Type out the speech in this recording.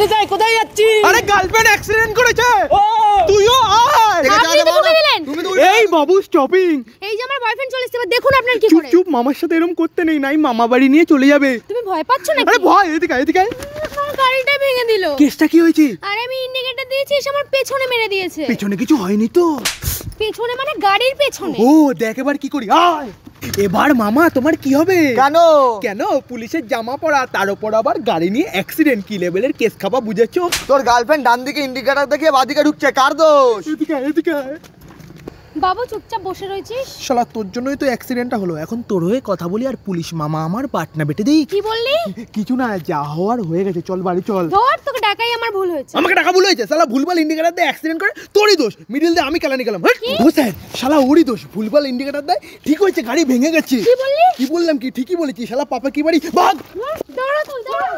যেতে চাই। কোথায় যাচ্ছিস? আরে গার্লফ্রেন্ড অ্যাক্সিডেন্ট করেছে। তুইও আয়। এই বাবু স্টপিং। এই যে আমার বয়ফ্রেন্ড চলে এসেছে, দেখুন আপনার কি করে। চুপ, মামার সাথে এরকম করতে নেই, নাই মামা বাড়ি নিয়ে চলে যাবে। তুমি ভয় পাচ্ছ নাকি? আরে ভয়, এদিকে এদিকে। আমার গাড়িটা ভেঙে দিল। কেসটা কি হয়েছে? আরে আমি ইন্ডিকেটর দিয়েছি, এসে আমার পেছনে মেরে দিয়েছে। পেছনে কিছু হয়নি তো? পেছনে মানে গাড়ির পেছনে। ও দেখ এবার কি করি। আয়। এবার মামা তোমার কি হবে? কেন? কেন পুলিশের জামা পরা, তার উপর আবার গাড়ি নিয়ে অ্যাক্সিডেন্ট, কি লেভেলের কেস খাবা বুঝেছো? তোর গার্লফ্রেন্ড ডান দিকে ইন্ডিকেটর দেখিয়ে বাদিকে ঢুকছে, কার দোষ? এদিকে এদিকে। বাবু চুপচাপ বসে রয়েছিস। শালা তোর জন্যই তো অ্যাক্সিডেন্টটা হলো। এখন তোর হয়ে কথা বলি আর পুলিশ মামা আমার পাটনা বেটে দেই। কি বললি? কিছু না, যা হওয়ার হয়ে গেছে, চল বাড়ি চল। ধর, তোকে ডাকাই আমার ভুল হয়েছে। আমাকে টাকা ভুল হয়েছে? শালা ভুলভাল ইন্ডিকেটর দিয়ে অ্যাক্সিডেন্ট করে তোরই দোষ, মিডিল দিয়ে আমি কেলানি গেলাম। দোষ স্যার, শালা ওরই দোষ, ভুলভাল ইন্ডিকেটর দেয়, ঠিক হয়েছে গাড়ি ভেঙে গেছে। কি বললি? কি বললাম কি, ঠিকই বলেছি। শালা পাপা কি বাড়ি ভাগ। দাঁড়া তুই, দাঁড়া।